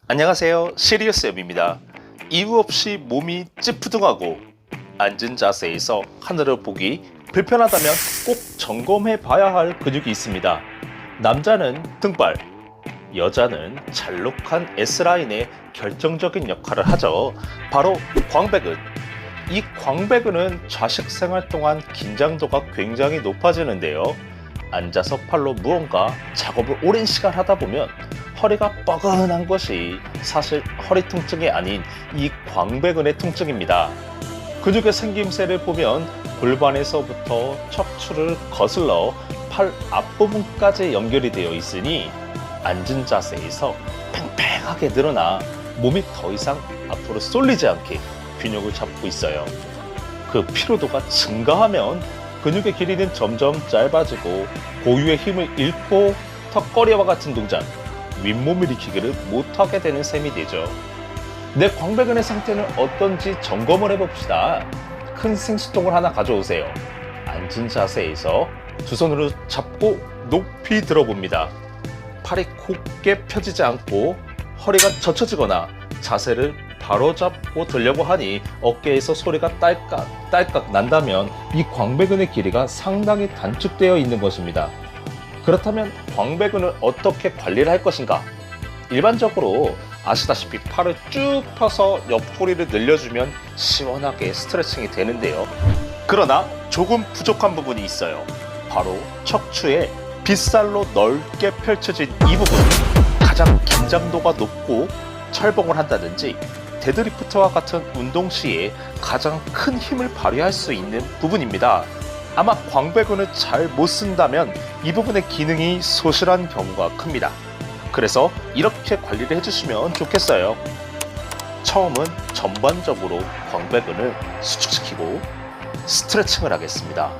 안녕하세요, 시리어스엠입니다. 이유 없이 몸이 찌푸둥하고 앉은 자세에서 하늘을 보기 불편하다면 꼭 점검해 봐야 할 근육이 있습니다. 남자는 등발, 여자는 잘록한 S라인에 결정적인 역할을 하죠. 바로 광배근. 이 광배근은 좌식 생활 동안 긴장도가 굉장히 높아지는데요. 앉아서 팔로 무언가 작업을 오랜 시간 하다 보면 허리가 뻐근한 것이 사실 허리 통증이 아닌 이 광배근의 통증입니다. 근육의 생김새를 보면 골반에서부터 척추를 거슬러 팔 앞부분까지 연결이 되어 있으니 앉은 자세에서 팽팽하게 늘어나 몸이 더 이상 앞으로 쏠리지 않게 균형을 잡고 있어요. 그 피로도가 증가하면 근육의 길이는 점점 짧아지고 고유의 힘을 잃고 턱걸이와 같은 동작, 윗몸 일으키기를 못하게 되는 셈이 되죠. 내 광배근의 상태는 어떤지 점검을 해봅시다. 큰 생수통을 하나 가져오세요. 앉은 자세에서 두 손으로 잡고 높이 들어봅니다. 팔이 곧게 펴지지 않고 허리가 젖혀지거나 자세를 바로잡고 들려고 하니 어깨에서 소리가 딸깍딸깍 난다면 이 광배근의 길이가 상당히 단축되어 있는 것입니다. 그렇다면 광배근을 어떻게 관리를 할 것인가? 일반적으로 아시다시피 팔을 쭉 펴서 옆구리를 늘려주면 시원하게 스트레칭이 되는데요. 그러나 조금 부족한 부분이 있어요. 바로 척추에 빗살로 넓게 펼쳐진 이 부분, 가장 긴장도가 높고 철봉을 한다든지 데드리프트와 같은 운동 시에 가장 큰 힘을 발휘할 수 있는 부분입니다. 아마 광배근을 잘 못 쓴다면 이 부분의 기능이 소실한 경우가 큽니다. 그래서 이렇게 관리를 해주시면 좋겠어요. 처음은 전반적으로 광배근을 수축시키고 스트레칭을 하겠습니다.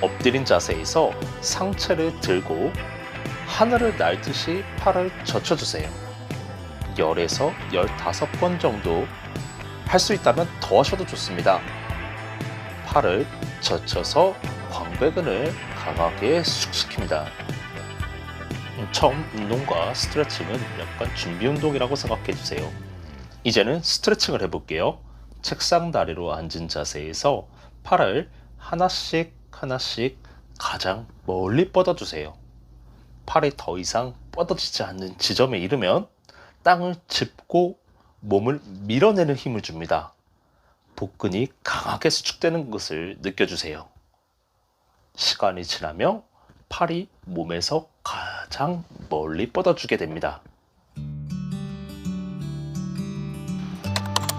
엎드린 자세에서 상체를 들고 하늘을 날듯이 팔을 젖혀주세요. 10에서 15번 정도 할 수 있다면 더 하셔도 좋습니다. 팔을 젖혀서 광배근을 강하게 수축시킵니다. 처음 운동과 스트레칭은 약간 준비 운동이라고 생각해 주세요. 이제는 스트레칭을 해볼게요. 책상 다리로 앉은 자세에서 팔을 하나씩 가장 멀리 뻗어주세요. 팔이 더 이상 뻗어지지 않는 지점에 이르면 땅을 짚고 몸을 밀어내는 힘을 줍니다. 복근이 강하게 수축되는 것을 느껴주세요. 시간이 지나면 팔이 몸에서 가장 멀리 뻗어주게 됩니다.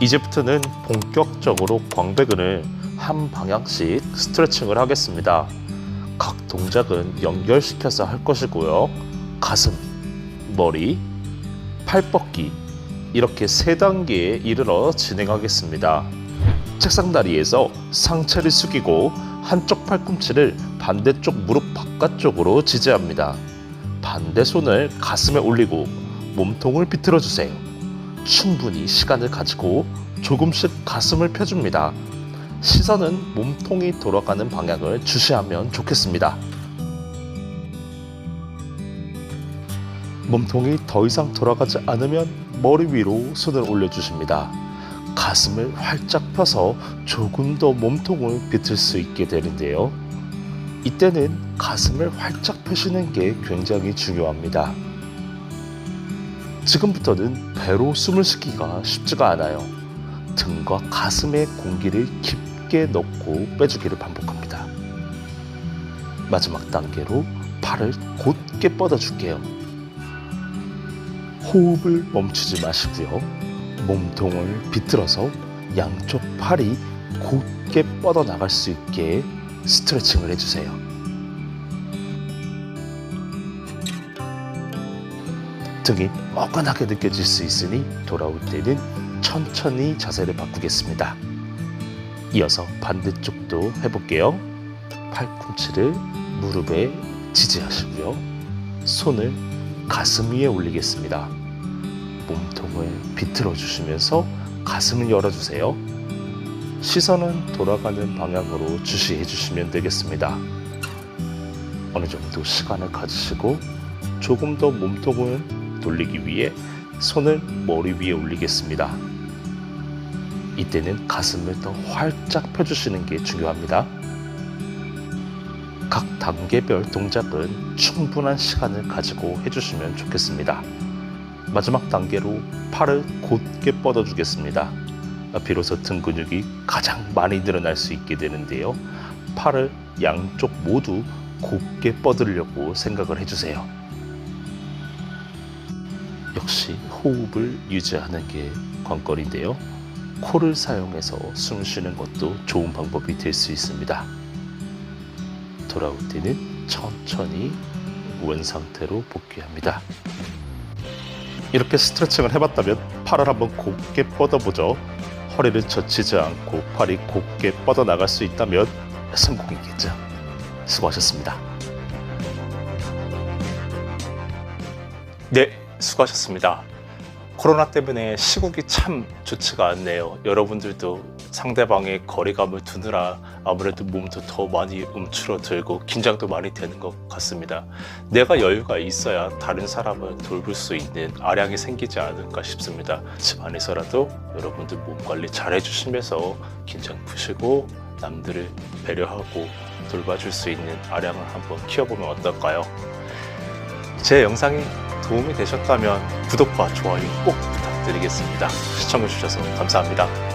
이제부터는 본격적으로 광배근을 한 방향씩 스트레칭을 하겠습니다. 각 동작은 연결시켜서 할 것이고요. 가슴, 머리, 팔 뻗기 이렇게 3단계에 이르러 진행하겠습니다. 책상 다리에서 상체를 숙이고 한쪽 팔꿈치를 반대쪽 무릎 바깥쪽으로 지지합니다. 반대 손을 가슴에 올리고 몸통을 비틀어 주세요. 충분히 시간을 가지고 조금씩 가슴을 펴줍니다. 시선은 몸통이 돌아가는 방향을 주시하면 좋겠습니다. 몸통이 더 이상 돌아가지 않으면 머리 위로 손을 올려주십니다. 가슴을 활짝 펴서 조금 더 몸통을 비틀 수 있게 되는데요. 이때는 가슴을 활짝 펴시는 게 굉장히 중요합니다. 지금부터는 배로 숨을 쉬기가 쉽지가 않아요. 등과 가슴에 공기를 깊게 넣고 빼주기를 반복합니다. 마지막 단계로 팔을 곧게 뻗어줄게요. 호흡을 멈추지 마시고요. 몸통을 비틀어서 양쪽 팔이 곧게 뻗어나갈 수 있게 스트레칭을 해주세요. 등이 뻐근하게 느껴질 수 있으니 돌아올 때는 천천히 자세를 바꾸겠습니다. 이어서 반대쪽도 해볼게요. 팔꿈치를 무릎에 지지하시고요. 손을 가슴 위에 올리겠습니다. 몸통을 비틀어 주시면서 가슴을 열어주세요. 시선은 돌아가는 방향으로 주시해 주시면 되겠습니다. 어느 정도 시간을 가지시고 조금 더 몸통을 돌리기 위해 손을 머리 위에 올리겠습니다. 이때는 가슴을 더 활짝 펴주시는 게 중요합니다. 각 단계별 동작은 충분한 시간을 가지고 해주시면 좋겠습니다. 마지막 단계로 팔을 곧게 뻗어주겠습니다. 비로소 등 근육이 가장 많이 늘어날 수 있게 되는데요. 팔을 양쪽 모두 곧게 뻗으려고 생각을 해주세요. 역시 호흡을 유지하는 게 관건인데요. 코를 사용해서 숨 쉬는 것도 좋은 방법이 될 수 있습니다. 돌아올 때는 천천히 원 상태로 복귀합니다. 이렇게 스트레칭을 해봤다면 팔을 한번 곧게 뻗어보죠. 허리를 젖히지 않고 팔이 곧게 뻗어나갈 수 있다면 성공이겠죠. 수고하셨습니다. 네, 수고하셨습니다. 코로나 때문에 시국이 참 좋지가 않네요. 여러분들도 상대방의 거리감을 두느라 아무래도 몸도 더 많이 움츠러들고 긴장도 많이 되는 것 같습니다. 내가 여유가 있어야 다른 사람을 돌볼 수 있는 아량이 생기지 않을까 싶습니다. 집 안에서라도 여러분들 몸 관리 잘 해주시면서 긴장 푸시고 남들을 배려하고 돌봐줄 수 있는 아량을 한번 키워보면 어떨까요? 제 영상이 도움이 되셨다면 구독과 좋아요 꼭 부탁드리겠습니다. 시청해주셔서 감사합니다.